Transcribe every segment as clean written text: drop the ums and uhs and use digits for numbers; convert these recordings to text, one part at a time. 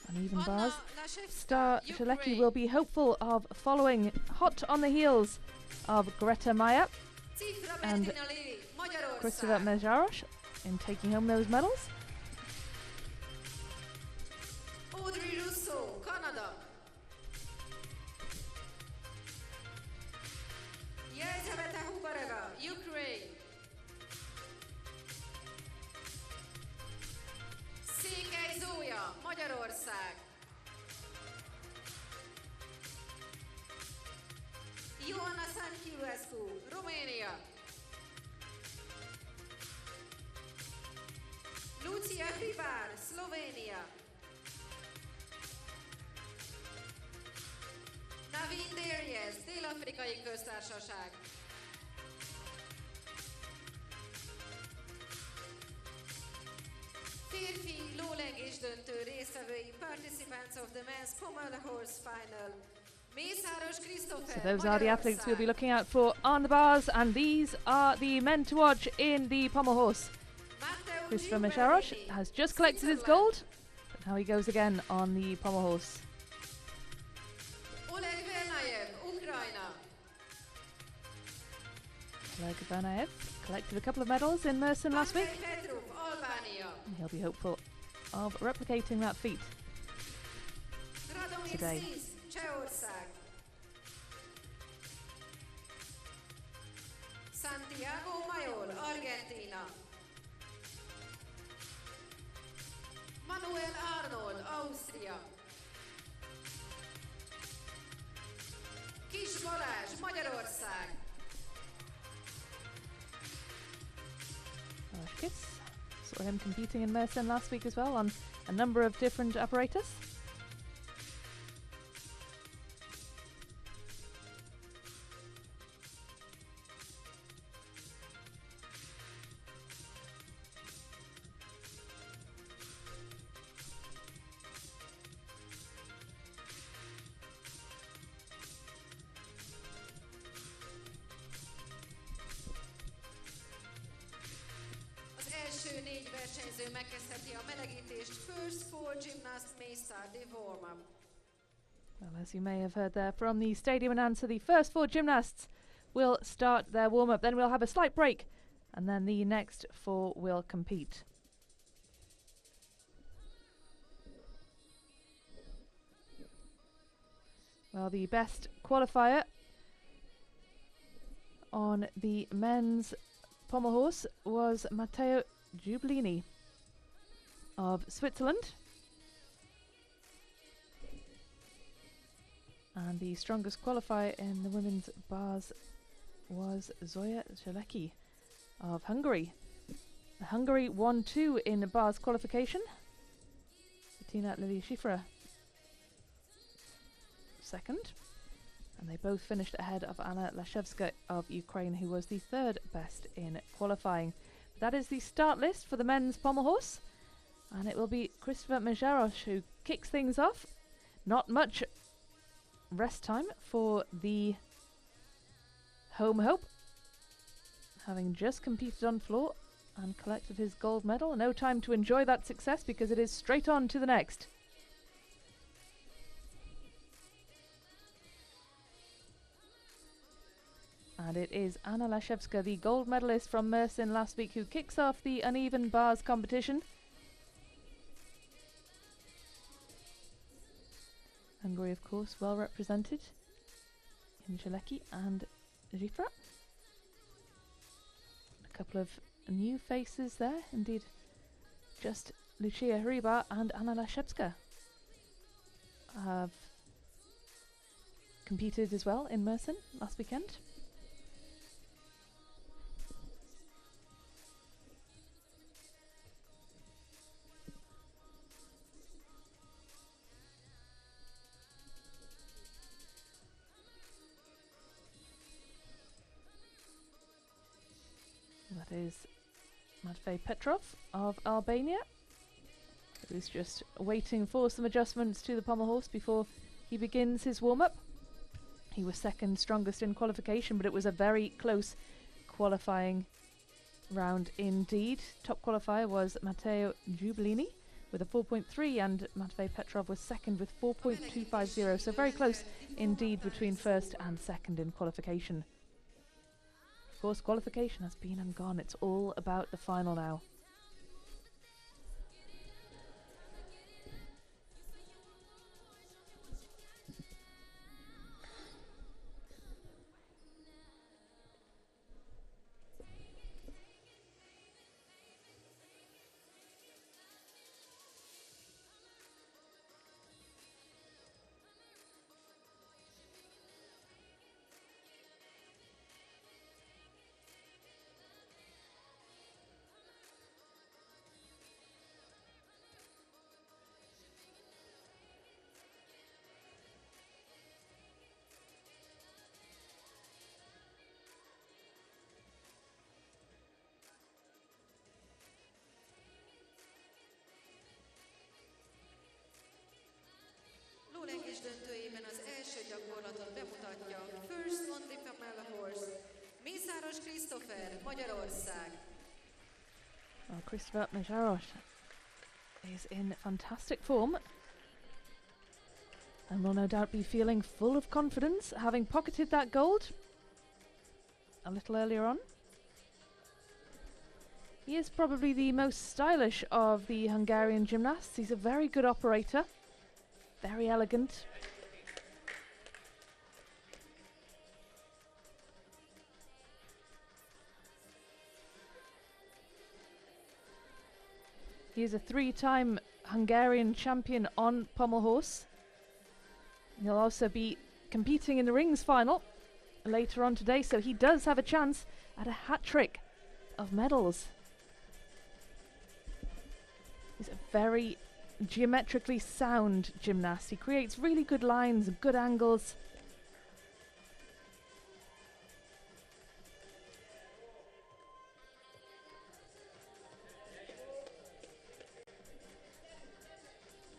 uneven bars. Star Szombathely will be hopeful of following hot on the heels of Greta Maya and Christopher Mejaros in taking home those medals. Ukraine. Székely Zója, Magyarország. Ioana Sanchilescu, Románia. Lucia Hribar, Szlovénia. Navin Darius, Dél-Afrikai Köztársaság. Férfi lólengés döntő résztvevői, participants of the men's pommel horse final. Mészáros Christopher. So those are the athletes we'll be looking out for on the bars, and these are the men to watch in the pommel horse. Christopher Mejaros has just collected his gold, but now he goes again on the pommel horse. Oleg Vernayev, Ukraina. Oleg Vernayev collected a couple of medals in Mersin last week. Petrov, Albania. And he'll be hopeful of replicating that feat today. Csehország. Santiago Mayol, Argentina. Manuel Arnold, Ausztria. Kis Balázs, Magyarország. Saw him competing in Mersin last week as well on a number of different apparatus. Első 4 versenyző megkezdheti a melegítést. First 4 gymnasts may start the warm-up. Well, as you may have heard there from the stadium announcer, the first 4 gymnasts will start their warm-up. Then we'll have a slight break, and then the next 4 will compete. Well, the best qualifier on the men's pommel horse was Matteo Giublini of Switzerland. And the strongest qualifier in the women's bars was Zoya Zelecki of Hungary. Hungary won 2 in bars qualification. Bettina Lili-Schifra second. And they both finished ahead of Anna Lashevska of Ukraine, who was the 3rd best in qualifying. That is the start list for the men's pommel horse. And it will be Christopher Mejaros who kicks things off. Not much rest time for the home hope, having just competed on floor and collected his gold medal. No time to enjoy that success because it is straight on to the next. And it is Anna Lashevska, the gold medalist from Mersin last week, who kicks off the uneven bars competition. Hungary, of course, well represented in Zelecki and Zifra. A couple of new faces there, indeed. Just Lucia Hribar and Anna Lashevska have competed as well in Mersin last weekend. That is Matvei Petrov of Albania, who's just waiting for some adjustments to the pommel horse before he begins his warm-up. He was second strongest in qualification, but it was a very close qualifying round indeed. Top qualifier was Matteo Giublini with a 4.3, and Matvey Petrov was second with 4.250, so very close indeed between first and second in qualification. Of course, qualification has been and gone. It's all about the final now. Lólengés döntőjében az első gyakorlatot bemutatja First on the pommel horse, Mészáros Christopher, Magyarország. Well, Christopher Mészáros is in fantastic form and will no doubt be feeling full of confidence, having pocketed that gold a little earlier on. He is probably the most stylish of the Hungarian gymnasts. He's a very good operator, very elegant. He is a 3-time Hungarian champion on pommel horse. He'll also be competing in the rings final later on today, so he does have a chance at a hat-trick of medals. He's a very geometrically sound gymnast. He creates really good lines and good angles.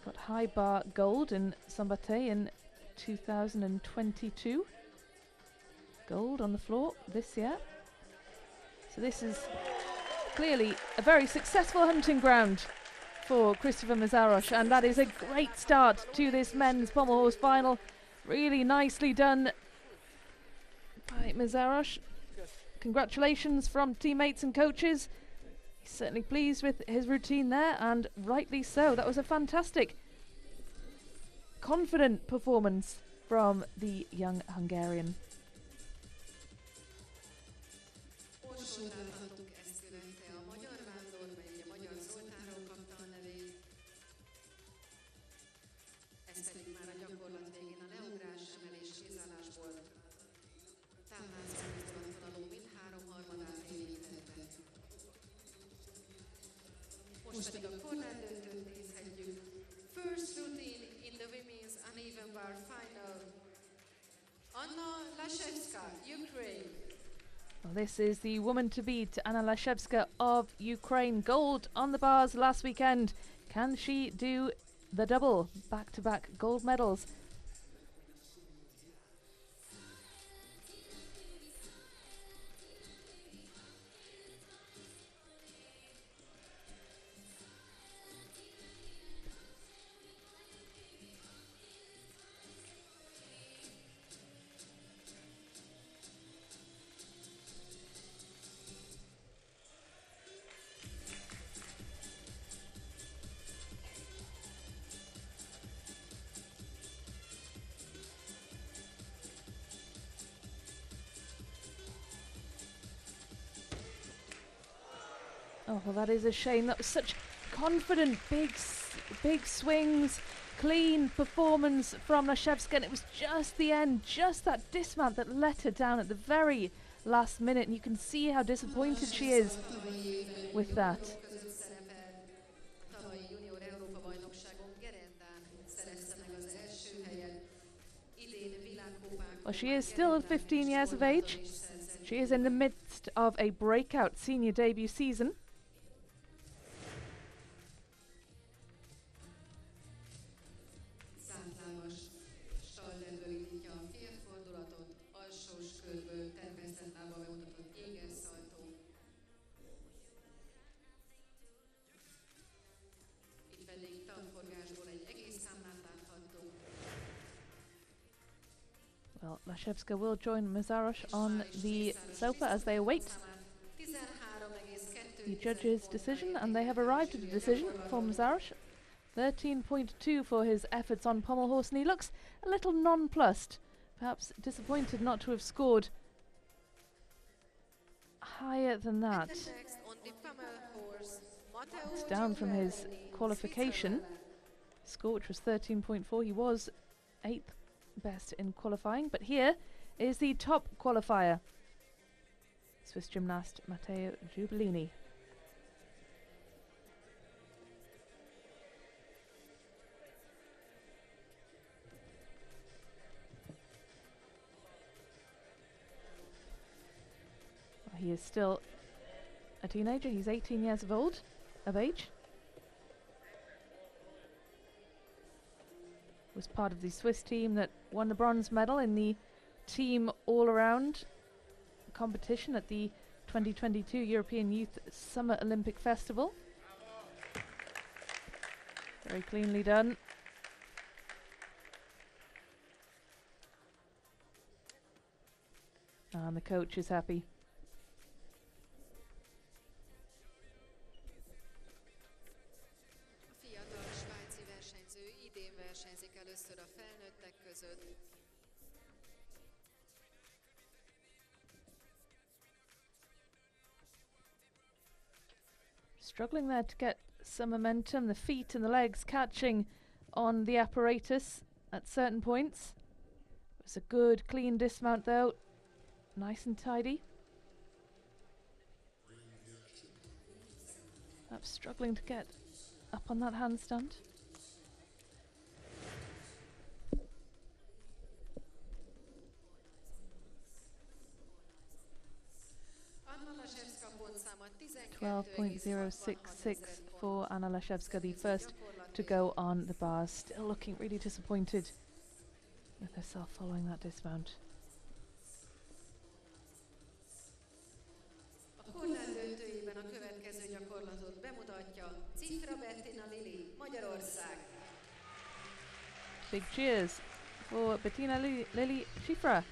Got high bar gold in Szombathely in 2022. Gold on the floor this year. So this is clearly a very successful hunting ground for Christopher Mészáros, and that is a great start to this men's pommel horse final. Really nicely done by Mészáros. Congratulations from teammates and coaches. He's certainly pleased with his routine there, and rightly so. That was a fantastic, confident performance from the young Hungarian. Most pedig a korlátdöntőt nézhetjük. First routine in the women's uneven bar final. Anna Lashevska, Ukraine. Well, this is the woman to beat, Anna Lashevska of Ukraine. Gold on the bars last weekend. Can she do the double? Back-to-back gold medals. Oh, well, that is a shame. That was such confident, big swings, clean performance from Lashevska, and it was just the end, just that dismount that let her down at the very last minute, and you can see how disappointed she is with that. Well, she is still 15 years of age. She is in the midst of a breakout senior debut season. Pedig Well, Lashevska will join Mazaros on the sofa as they await the judge's decision, and they have arrived at a decision for Mazaros. 13.2 for his efforts on pommel horse, and he looks a little nonplussed, perhaps disappointed not to have scored higher than that. It's down from his qualification score, which was 13.4. He was 8th best in qualifying, but here is the top qualifier, Swiss gymnast Matteo Giubellini. Well, he is still a teenager. He's 18 years of age. Was part of the Swiss team that won the bronze medal in the team all-around competition at the 2022 European Youth Summer Olympic Festival. Very cleanly done. And the coach is happy. Struggling there to get some momentum, the feet and the legs catching on the apparatus at certain points. It was a good, clean dismount though, nice and tidy. Perhaps struggling to get up on that handstand. .066 for Anna Lashevska, the first to go on the bars. Still looking really disappointed with herself following that dismount. Big cheers for Bettina Lili Schifra,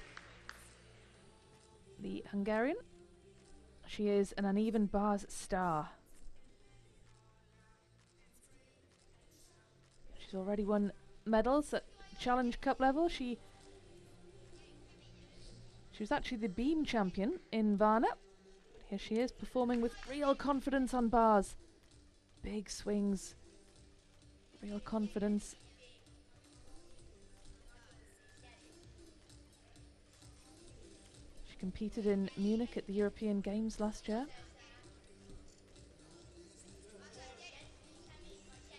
the Hungarian. She is an uneven bars star. She's already won medals at Challenge Cup level. She was actually the beam champion in Varna. Here she is performing with real confidence on bars. Big swings, real confidence. She competed in Munich at the European Games last year.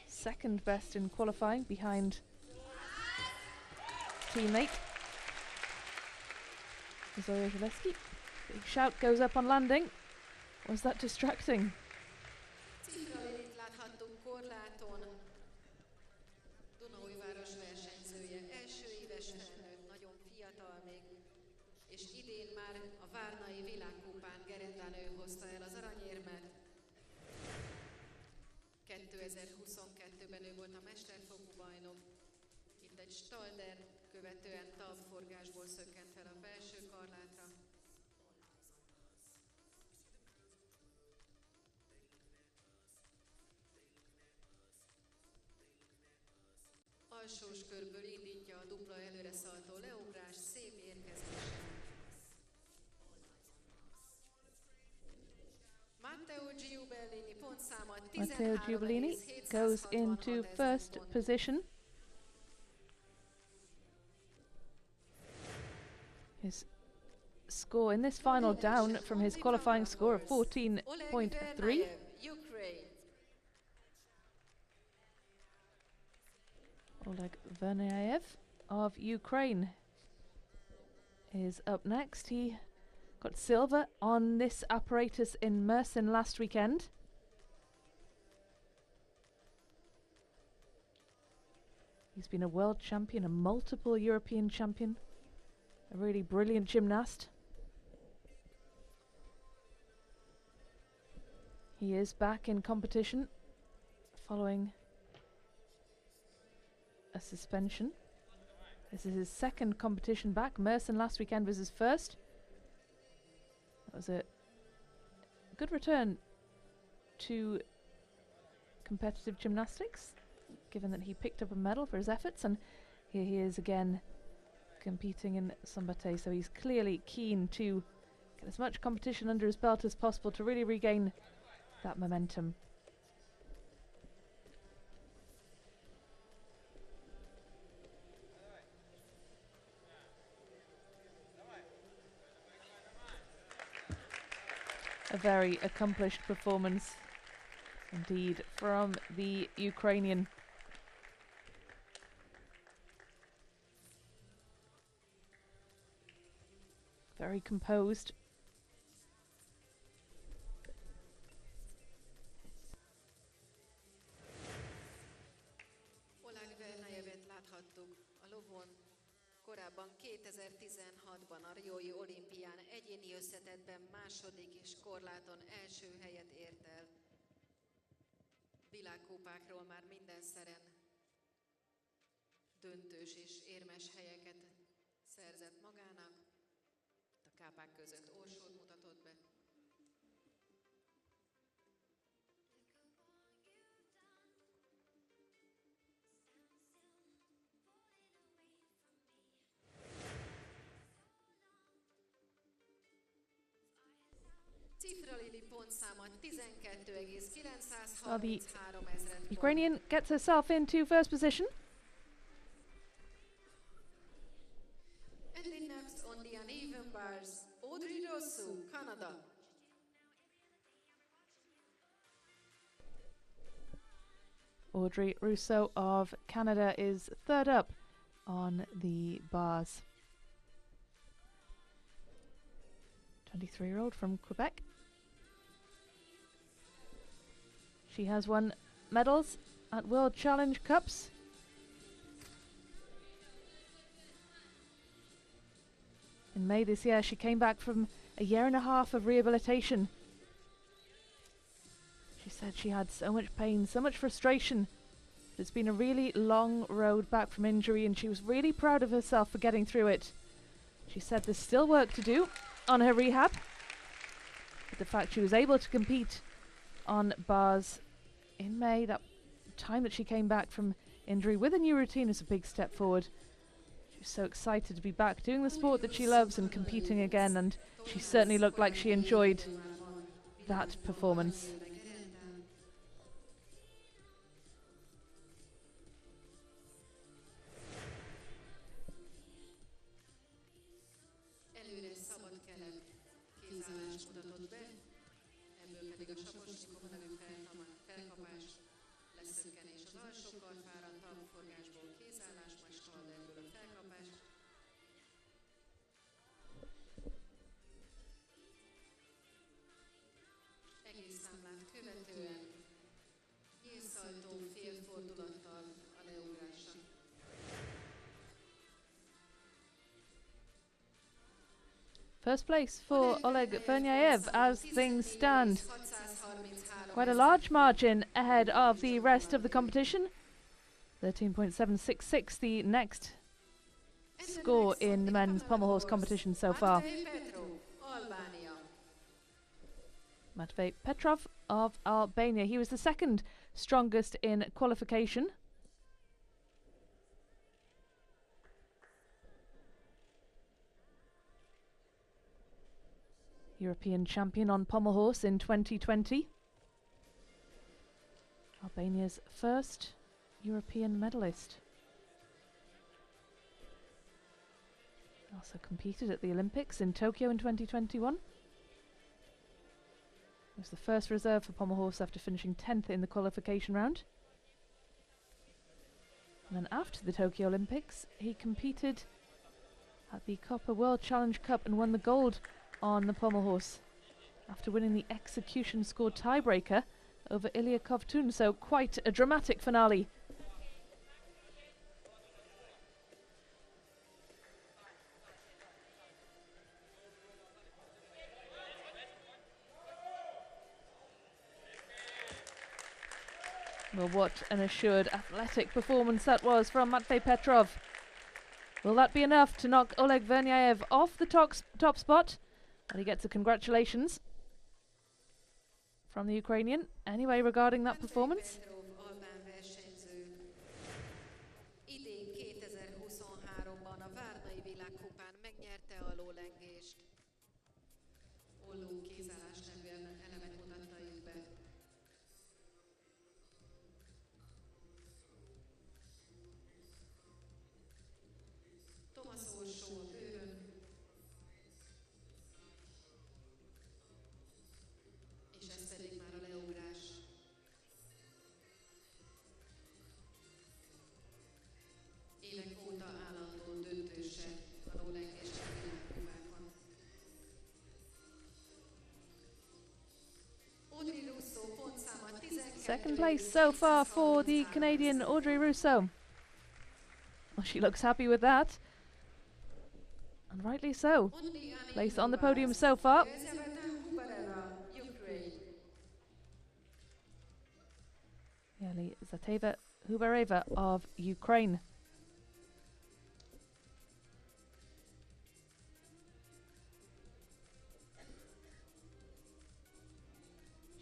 Second best in qualifying behind teammate Zoya Zaleski. Big shout goes up on landing. Was that distracting? Stalder követően tavforgásból szökkent fel a felső karlátra. Alsós körből indítja a dupla előre szaltó leugrás, szép érkezés. Matteo Giubellini pontszáma 13,7 Matteo Giubellini goes into first position. His score in this final down from his qualifying score of 14.3. Oleg Vernayev of Ukraine is up next. He got silver on this apparatus in Mersin last weekend. He's been a world champion, a multiple European champion. A really brilliant gymnast. He is back in competition following a suspension. This is his second competition back. Merson last weekend was his first. That was a good return to competitive gymnastics, given that he picked up a medal for his efforts, and here he is again competing in Szombathely, so he's clearly keen to get as much competition under his belt as possible to really regain that momentum. A very accomplished performance indeed from the Ukrainian. Very composed. Láthattuk a lovon korábban 2016-ban a riói olimpián egyéni összetettben második és korláton első helyet ért el. Világkupákról már minden szeren döntős és érmes helyeket szerzett magának. A kápák között orsót mutatott be. Well, the Ukrainian gets herself into first position. And then next on the uneven bars, Audrey Rousseau, Canada. Audrey Rousseau of Canada is third up on the bars. 23-year-old from Quebec. She has won medals at World Challenge Cups. In May this year, she came back from a year and a half of rehabilitation. She said she had so much pain, so much frustration. It's been a really long road back from injury, and she was really proud of herself for getting through it. She said there's still work to do on her rehab, but the fact she was able to compete on bars in May, that time that she came back from injury with a new routine, is a big step forward. She's so excited to be back doing the sport that she loves and competing again, and she certainly looked like she enjoyed that performance. First place for Oleg Vernyayev as things stand. Quite a large margin ahead of the rest of the competition. 13.766, the next score in the men's pommel horse competition so far. Matvey Petrov of Albania. He was the second strongest in qualification. European champion on pommel horse in 2020. Albania's first European medalist. Also competed at the Olympics in Tokyo in 2021. He was the first reserve for pommel horse after finishing 10th in the qualification round. And then after the Tokyo Olympics, he competed at the Copper World Challenge Cup and won the gold on the pommel horse after winning the execution score tiebreaker over Ilya Kovtun, so quite a dramatic finale. Well, what an assured athletic performance that was from Matvey Petrov. Will that be enough to knock Oleg Vernyayev off the top spot? And he gets a congratulations from the Ukrainian. Anyway, regarding that performance, Albán versenyző. Idén 2023-ban a Várnai Világkupán megnyerte a lólengést. Olló kézállás nevű elemet mutatta ők be. Thomas Orsó a bőrön. És ez pedig már a leugrás. Évek óta állandó döntőse a lólengés világkupákon. Audrey Russo pontszáma 12. second place so far for the Canadian Audrey Russo. Well, she looks happy with that. And rightly so. Place on the podium so far. Yelizaveta Hubareva of Ukraine.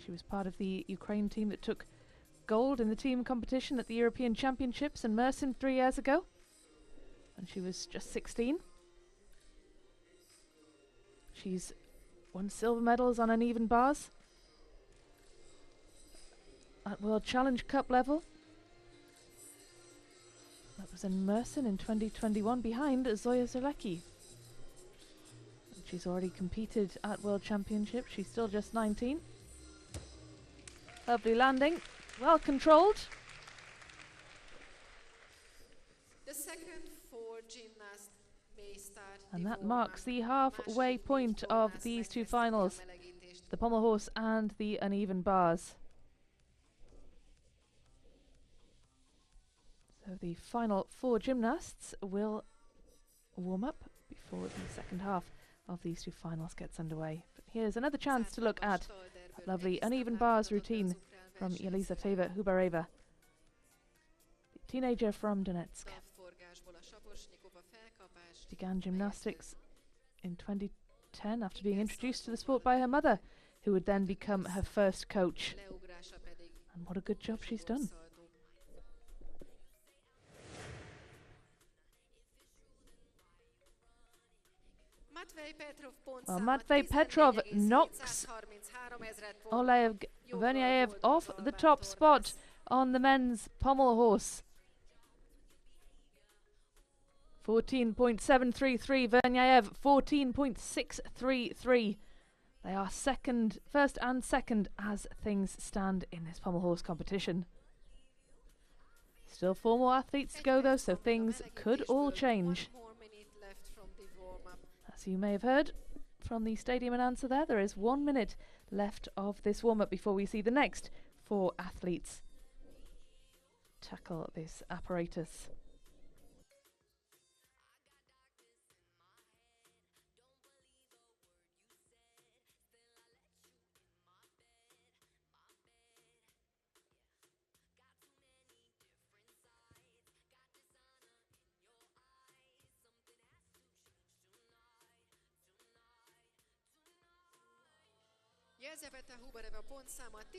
She was part of the Ukraine team that took gold in the team competition at the European Championships in Mersin 3 years ago. And she was just 16. She's won silver medals on uneven bars at World Challenge Cup level. That was in Mersin in 2021 behind Zoya Zelecki. She's already competed at World Championships. She's still just 19. Lovely landing, well controlled. The second four gymnasts may start. And that marks the halfway point of these two finals, the pommel horse and the uneven bars. So the final four gymnasts will warm up before the second half of these two finals gets underway. But here's another chance to look at that lovely uneven bars routine from Yelizaveta Hubareva, the teenager from Donetsk. Began gymnastics in 2010 after being introduced to the sport by her mother, who would then become her first coach. And what a good job she's done. Well, Matvey Petrov knocks Oleg Vernyayev off the top spot on the men's pommel horse. 14.733, Vernyayev 14.633. They are first and second as things stand in this pommel horse competition. Still 4 more athletes to go though, so things could all change. As you may have heard from the stadium announcer there is 1 minute left of this warm-up before we see the next 4 athletes tackle this apparatus.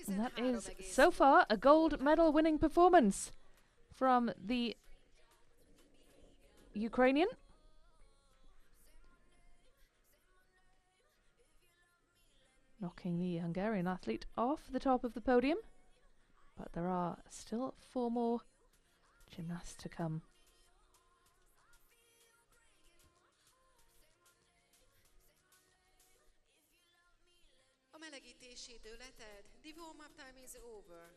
And that is, so far, a gold medal winning performance from the Ukrainian. Knocking the Hungarian athlete off the top of the podium. But there are still 4 more gymnasts to come. A melegítési idő letelt. The warm-up time is over.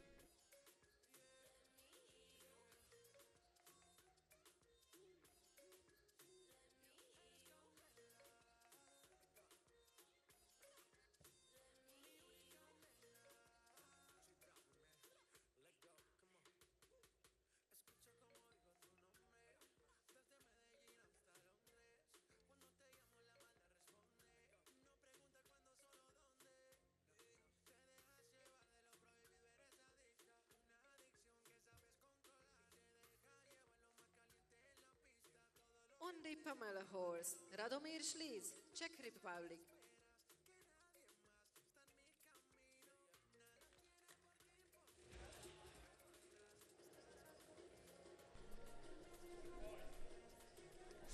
On the pommel horse, Radomir Sliz, Czech Republic.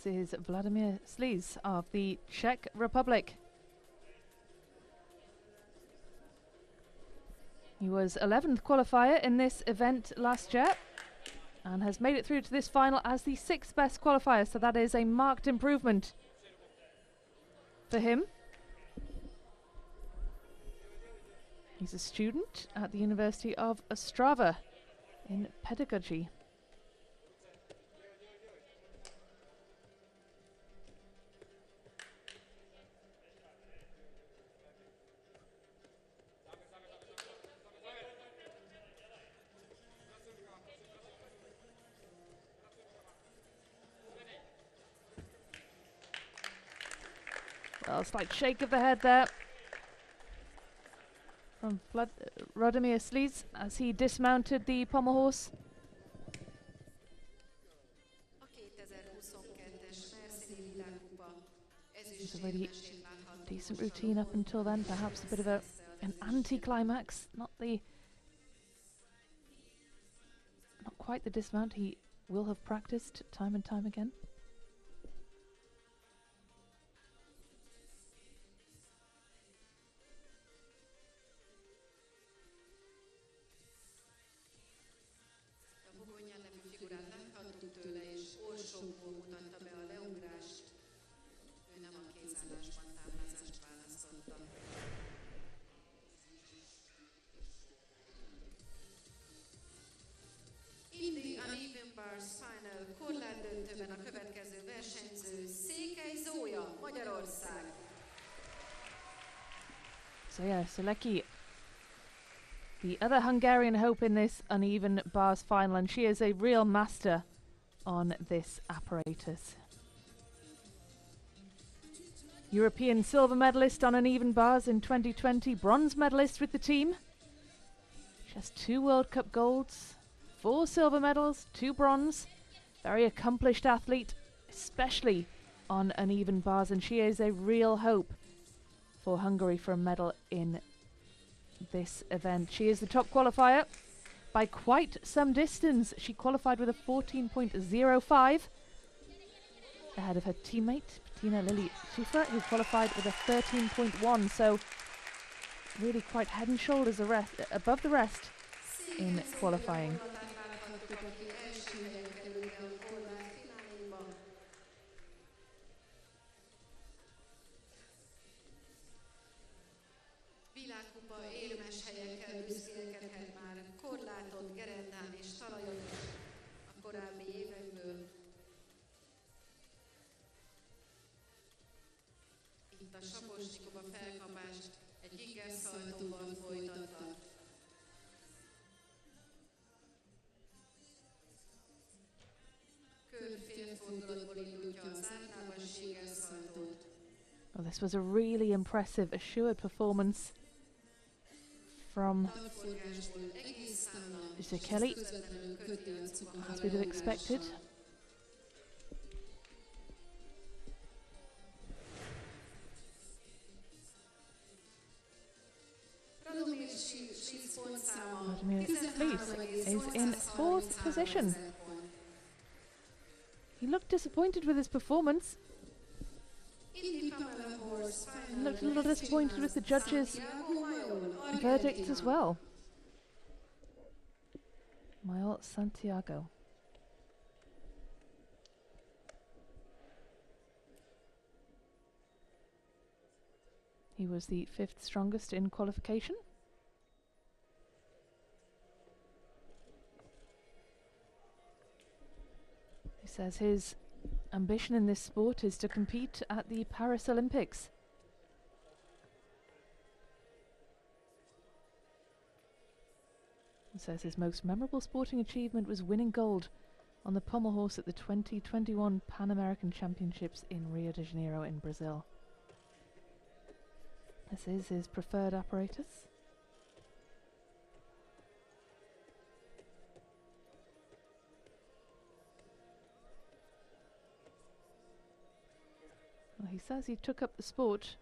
This is Vladimir Sliz of the Czech Republic. He was 11th qualifier in this event last year and has made it through to this final as the 6th best qualifier, so that is a marked improvement for him. He's a student at the University of Ostrava in pedagogy. Well, slight shake of the head there from Radomir Sliz as he dismounted the pommel horse. It was a really decent routine up until then, perhaps a bit of an anti-climax, not quite the dismount he will have practiced time and time again. So yeah, Szombathely, the other Hungarian hope in this uneven bars final, and she is a real master on this apparatus. European silver medalist on uneven bars in 2020, bronze medalist with the team. She has 2 World Cup golds, 4 silver medals, 2 bronze. Very accomplished athlete, especially on uneven bars, and she is a real hope for Hungary for a medal in this event. She is the top qualifier by quite some distance. She qualified with a 14.05 ahead of her teammate Bettina Lily Schiffer, who qualified with a 13.1, so really quite head and shoulders above the rest in qualifying. Well, this was a really impressive, assured performance from Szombathely, as we'd have expected. Vladimir Sliz is in 4th position. He looked disappointed with his performance. He looked a little disappointed with the judges' verdict as well. Mael Santiago. He was the 5th strongest in qualification. He says his ambition in this sport is to compete at the Paris Olympics. He says his most memorable sporting achievement was winning gold on the pommel horse at the 2021 Pan American Championships in Rio de Janeiro in Brazil. This is his preferred apparatus. Well, he says he took up the sport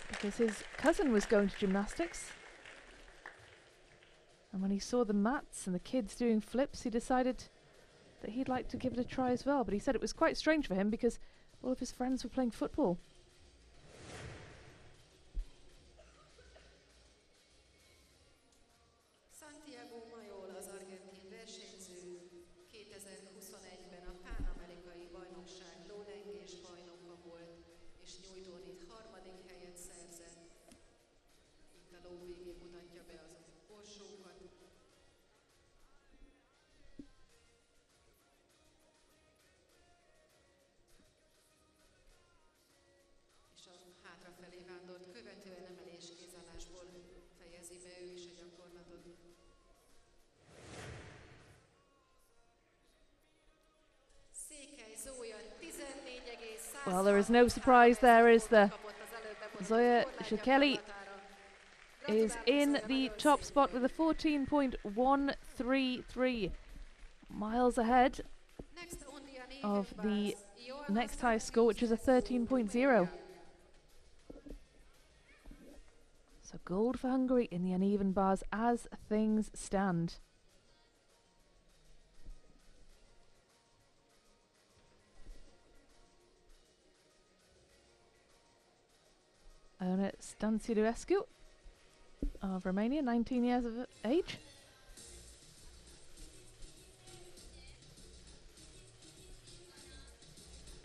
because his cousin was going to gymnastics. And when he saw the mats and the kids doing flips, he decided that he'd like to give it a try as well. But he said it was quite strange for him because all of his friends were playing football. Santiago Mayol az argentin versenyző 2021-ben a pán-amerikai bajnokság lólengés bajnoka volt, és nyújtón itt harmadik helyet szerzett. Itt a ló végén mutatja be az orsókat. És a hátrafelé vándort követően emelés-kézállásból fejezi be ő is a gyakorlatot. Székely Zója 14,100. Well, there is no surprise there, is there? Zoya Szekely is in the top spot with a 14.133, miles ahead of the next highest score, which is a 13.0. So gold for Hungary in the uneven bars as things stand. Iona Stanciulescu of Romania, 19 years of age.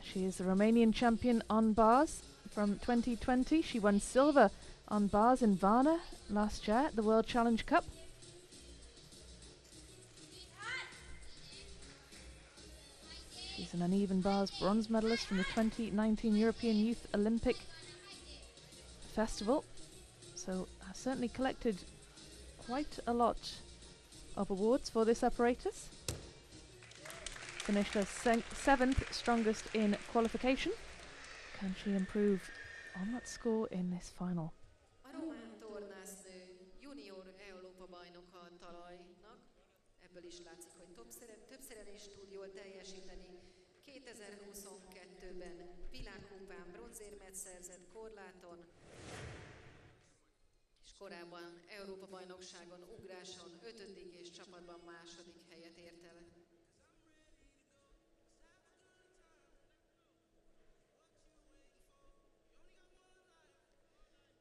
She is the Romanian champion on bars from 2020. She won silver on bars in Varna last year at the World Challenge Cup. She's an uneven bars bronze medalist from the 2019 European Youth Olympic Festival, so has certainly collected quite a lot of awards for this apparatus. Finished her 7th strongest in qualification. Can she improve on that score in this final? A román tornásznő junior Európa bajnoka a talajnak. Ebből is látszik, hogy többszeren is tud jól teljesíteni. 2022-ben világkupán bronzérmet szerzett korláton, és korábban Európa bajnokságon ugráson 5. és csapatban 2. helyet ért el.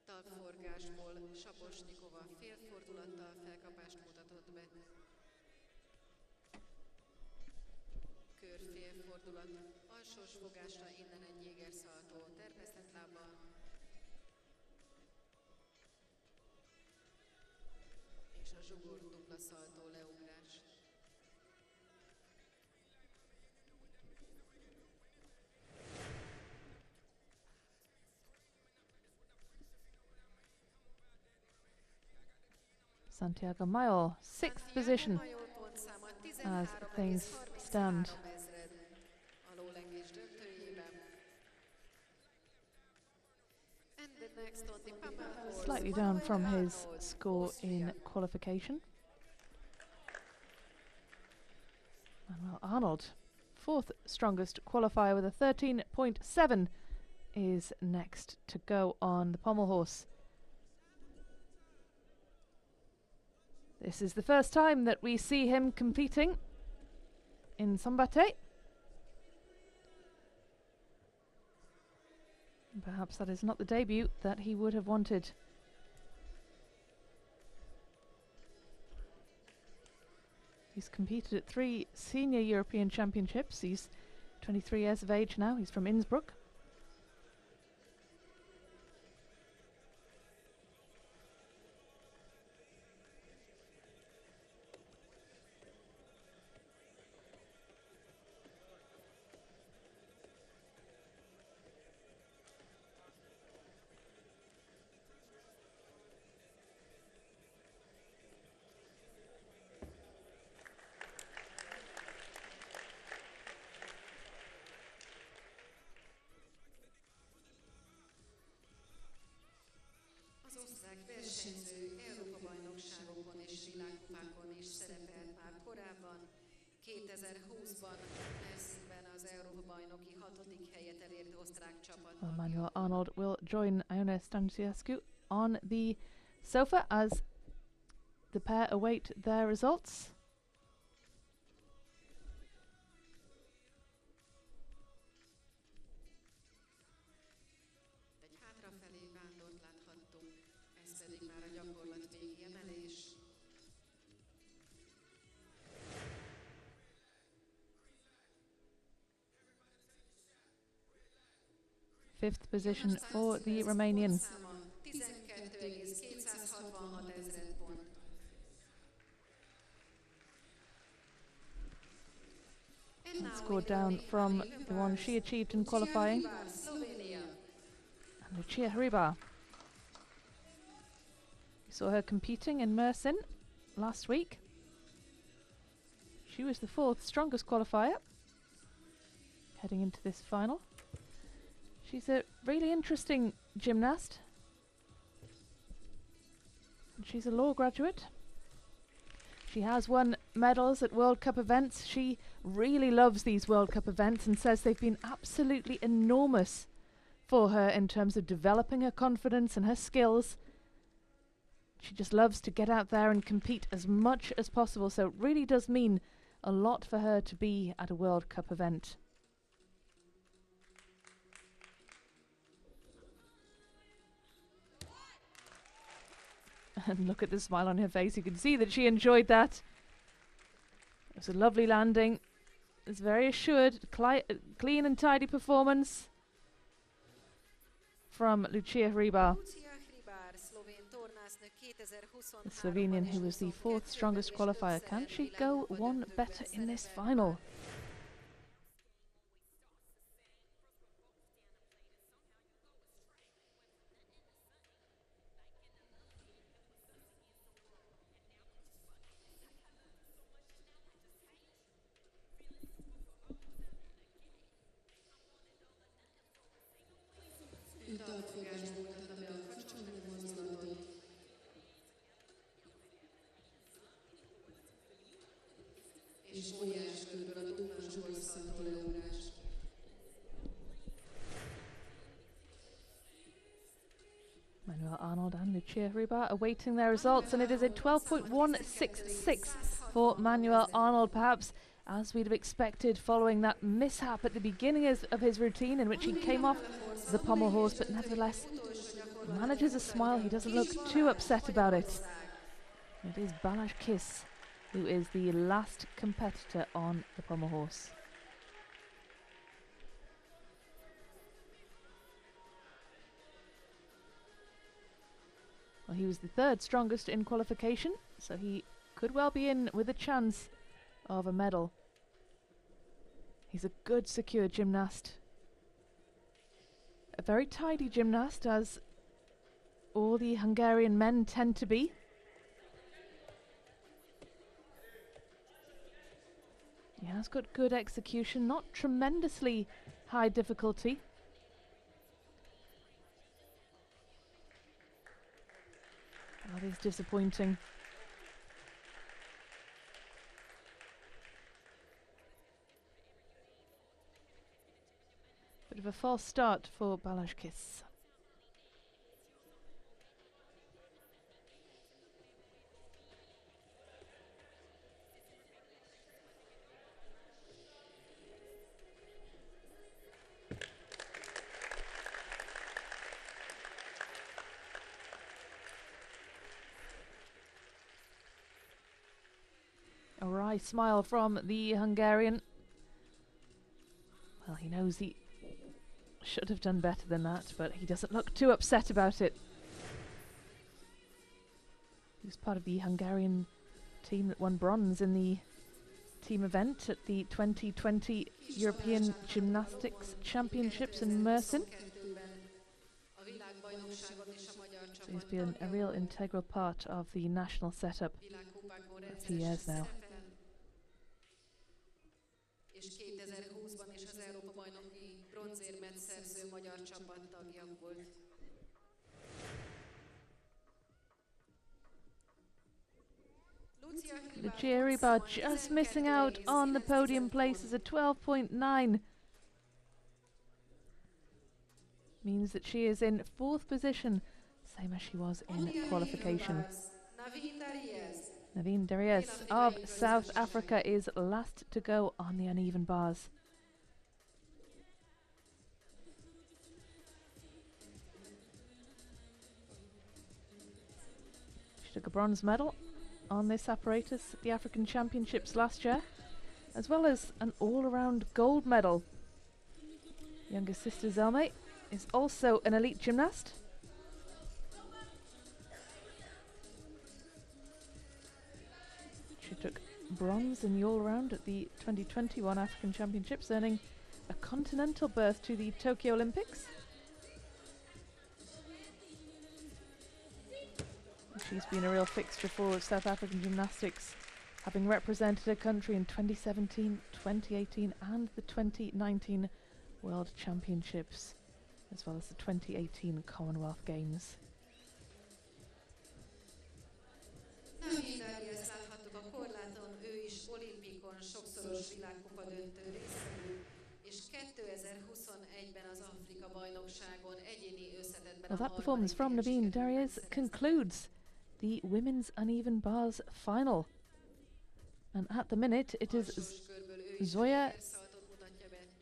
Talpforgásból Saposnikova félfordulattal felkapást mutatott be. Kör félfordulat, alsós fogásra innen egy jégerszaltó terpesztett lábbal. És a zsugor dupla szaltó leugrás. Santiago Mayol, 6th position as things stand. Slightly down from his score in qualification. Manuel Arnold, 4th strongest qualifier with a 13.7, is next to go on the pommel horse. This is the first time that we see him competing in Szombathely. Perhaps that is not the debut that he would have wanted. He's competed at 3 senior European championships. He's 23 years of age now. He's from Innsbruck. Versenyző Európa-bajnokságokon és világkupákon is szerepelt már korábban. 2020-ban Helsinkiben az Európa világbajnoki 6. helyet elért osztrák csapat. Well, Manuel Arnold will join Iona Stanciescu on the sofa as the pair await their results. Egy hátrafelé vándort láthattunk, ez pedig már a gyakorlat végi emelés. Fifth position for the Romanian. 12,266 ezred pont. Scored down from the one she achieved in qualifying. And Lucia Hribar. We saw her competing in Mersin last week. She was the fourth strongest qualifier heading into this final. She's a really interesting gymnast. And she's a law graduate. She has won medals at World Cup events. She really loves these World Cup events and says they've been absolutely enormous for her in terms of developing her confidence and her skills. She just loves to get out there and compete as much as possible, so it really does mean a lot for her to be at a World Cup event. And look at the smile on her face. You can see that she enjoyed that. It was a lovely landing. It's very assured, clean and tidy performance from Lucia Hribar, the Slovenian who was the fourth strongest qualifier. Can she go one better in this final? Manuel Arnold and Lucia Hribar awaiting their results, and it is a 12.166 for Manuel Arnold, perhaps as we'd have expected following that mishap at the beginning of his routine in which he came off the pommel horse, but nevertheless manages a smile. He doesn't look too upset about it. It is Balázs Kiss who is the last competitor on the pommel horse. Well, he was the third strongest in qualification, so he could well be in with a chance of a medal. He's a good, secure gymnast. A very tidy gymnast, as all the Hungarian men tend to be. He has got good execution, not tremendously high difficulty. That is disappointing. Bit of a false start for Balázs Kiss. A wry smile from the Hungarian. Well, he knows he should have done better than that, but he doesn't look too upset about it. He was part of the Hungarian team that won bronze in the team event at the 2020 European Gymnastics Championships in Mersin. So he's been a real integral part of the national setup for a few years now. És 2020-ban is az Európa-bajnoki bronzérmet szerző magyar csapat tagja volt. Lucia Hribar just missing out on the podium places, a 12.9 means that she is in 4th position, same as she was in qualification. Naveen Darius of South Africa is last to go on the uneven bars. She took a bronze medal on this apparatus at the African Championships last year, as well as an all-around gold medal. Younger sister Zelme is also an elite gymnast. She took bronze in the all-around at the 2021 African Championships, earning a continental berth to the Tokyo Olympics. She's been a real fixture for South African gymnastics, having represented her country in 2017, 2018 and the 2019 World Championships, as well as the 2018 Commonwealth Games. Well, that performance from Naveen Darius concludes the women's uneven bars final. And at the minute it is Zoya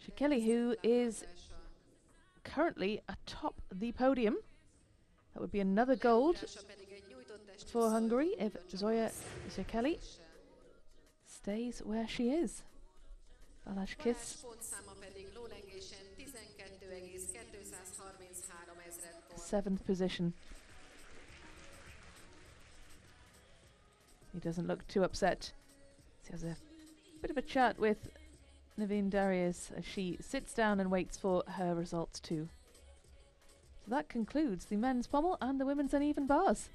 Shikeli who is currently atop the podium. That would be another gold for Hungary if Zoya Shikeli stays where she is. Balázs Kiss, 7th position. He doesn't look too upset. He has a bit of a chat with Naveen Darius as she sits down and waits for her results too. So that concludes the men's pommel and the women's uneven bars.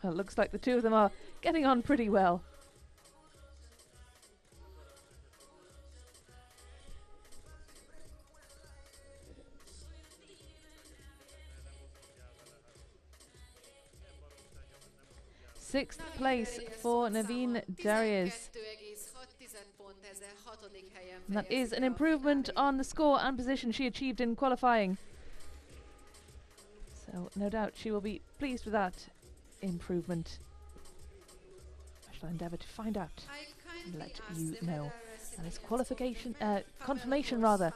Well, it looks like the two of them are getting on pretty well. Sixth place for Naveen Darius. And that is an improvement on the score and position she achieved in qualifying. So no doubt she will be pleased with that improvement. I shall endeavour to find out and let you know. And it's confirmation rather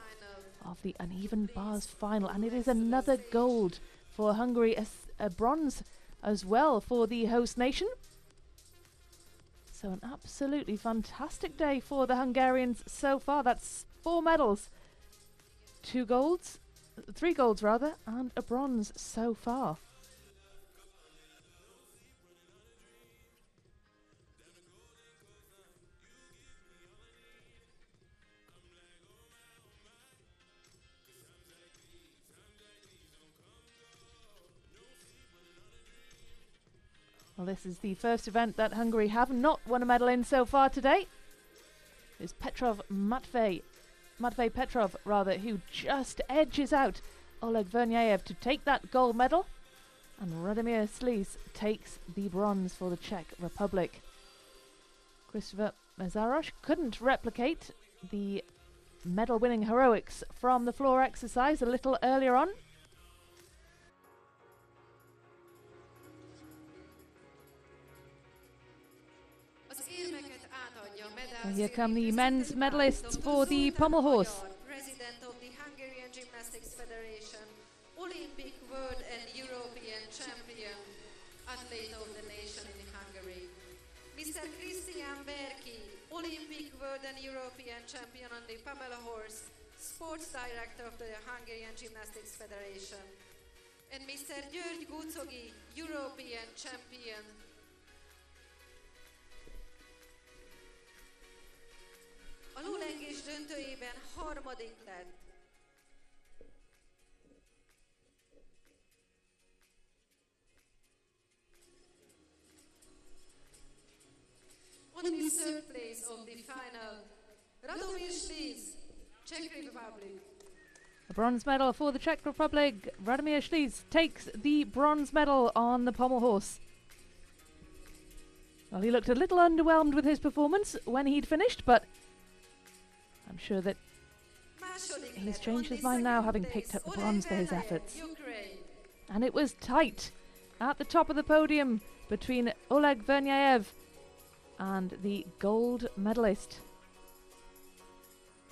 of the uneven bars final, and it is another gold for Hungary, a bronze as well for the host nation. So an absolutely fantastic day for the Hungarians so far. That's 4 medals, 3 golds rather, and a bronze so far. Well, this is the first event that Hungary have not won a medal in so far today. It's Matvey Petrov, who just edges out Oleg Vernyayev to take that gold medal. And Radomir Sliz takes the bronze for the Czech Republic. Christopher Mezaros couldn't replicate the medal-winning heroics from the floor exercise a little earlier on. Well, here come the men's medalists for the pommel horse. President of the Hungarian Gymnastics Federation, Olympic, World and European Champion, Athlete of the Nation in Hungary. Mr. Christian Berki, Olympic, World and European Champion on the pommel horse, Sports Director of the Hungarian Gymnastics Federation. And Mr. György Gucogi, European Champion. A lólengés döntőjében harmadik lett. On the third place of the final, Radomir Sliz, Czech Republic. A bronze medal for the Czech Republic. Radomir Sliz takes the bronze medal on the pommel horse. Well, he looked a little underwhelmed with his performance when he'd finished, but I'm sure that he's changed his mind now, having picked up the bronze for his efforts. And it was tight at the top of the podium between Oleg Vernyayev and the gold medalist,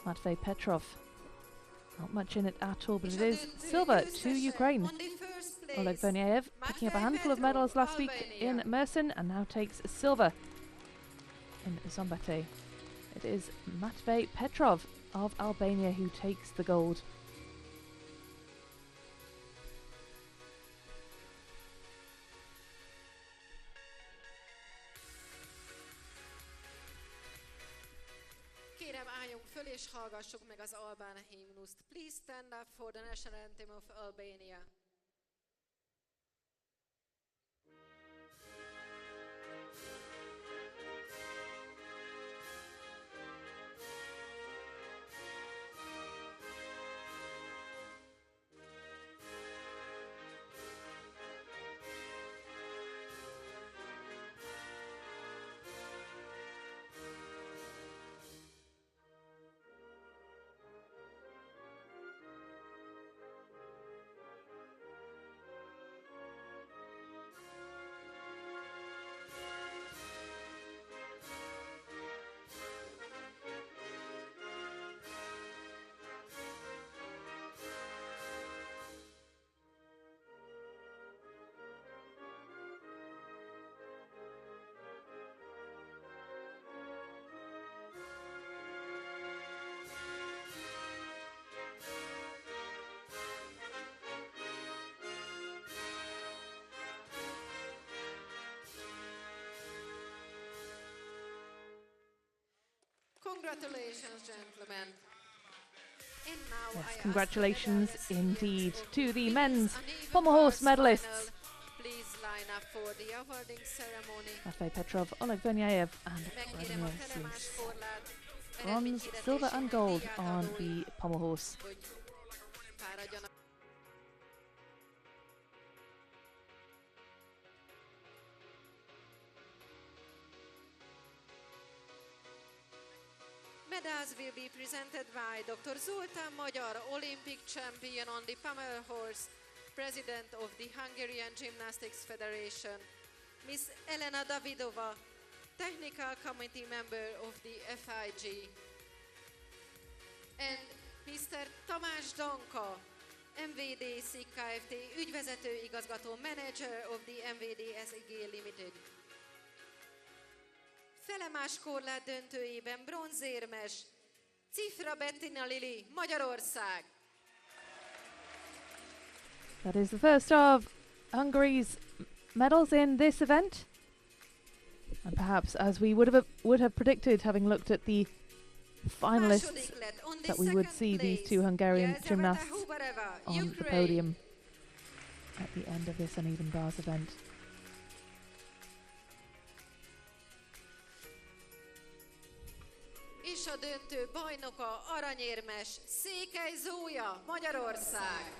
Matvey Petrov. Not much in it at all, but it is silver to Ukraine. Oleg Vernyayev picking up a handful of medals last week in Mersin and now takes silver in Szombathely. It is Matvey Petrov of Albania who takes the gold. Kérem, álljunk föl és hallgassuk meg az albán himnuszt. Please stand up for the national anthem of Albania. Congratulations, gentlemen. And now Yes, congratulations indeed to the men's pommel horse medalists. Please line up for the awarding ceremony. Matvey Petrov, Oleg Vernyayev and Megkérem a Vladimir Sis. felemáskorlát Bronze, silver and gold on the pommel horse. hogy fáradjanak. Medals will be presented by Dr. Zoltán Magyar, Olympic champion on the pommel horse, President of the Hungarian Gymnastics Federation, Miss Elena Davidova, Technical Committee member of the FIG, and Mr. Tamás Danka, MVDC Kft. Ügyvezető igazgató, Manager of the MVD SIG Limited. Felemás korlát döntőjében bronzérmes Cifra Bettina Lili, Magyarország. That is the first of Hungary's medals in this event. And perhaps as we would have predicted, having looked at the finalists, that we would see these two Hungarian gymnasts on the podium at the end of this uneven bars event. És a döntő bajnoka, aranyérmes Székely Zója, Magyarország.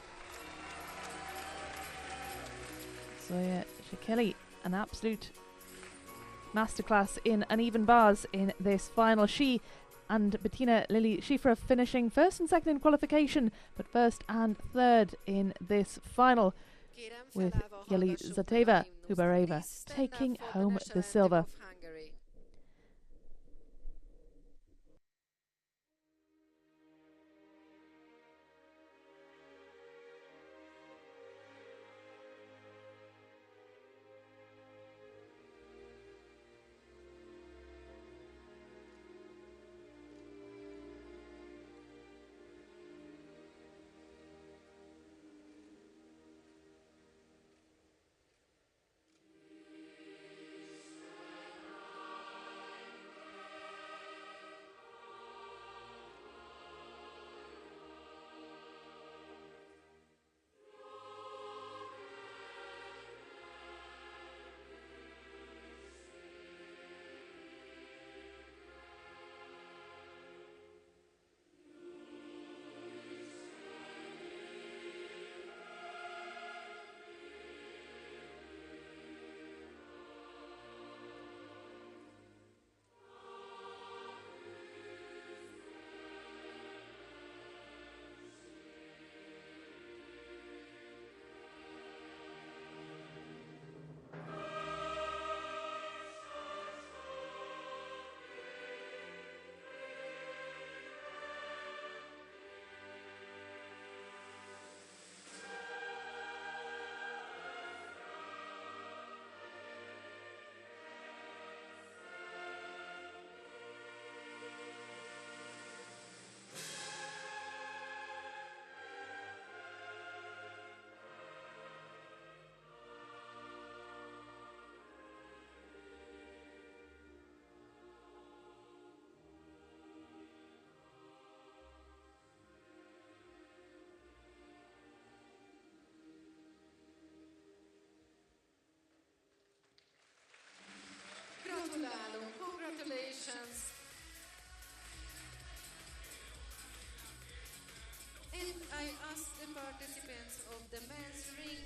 Zoya Shikeli, an absolute masterclass in uneven bars in this final. She and Bettina Lili Schifra finishing first and second in qualification, but first and third in this final, with Yelizaveta Hubareva taking home the silver.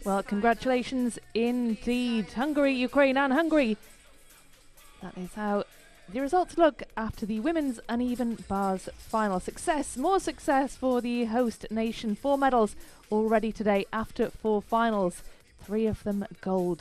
Well, congratulations indeed, Hungary, Ukraine and Hungary. That is how the results look after the women's uneven bars final. More success for the host nation. 4 medals already today after 4 finals, 3 of them gold.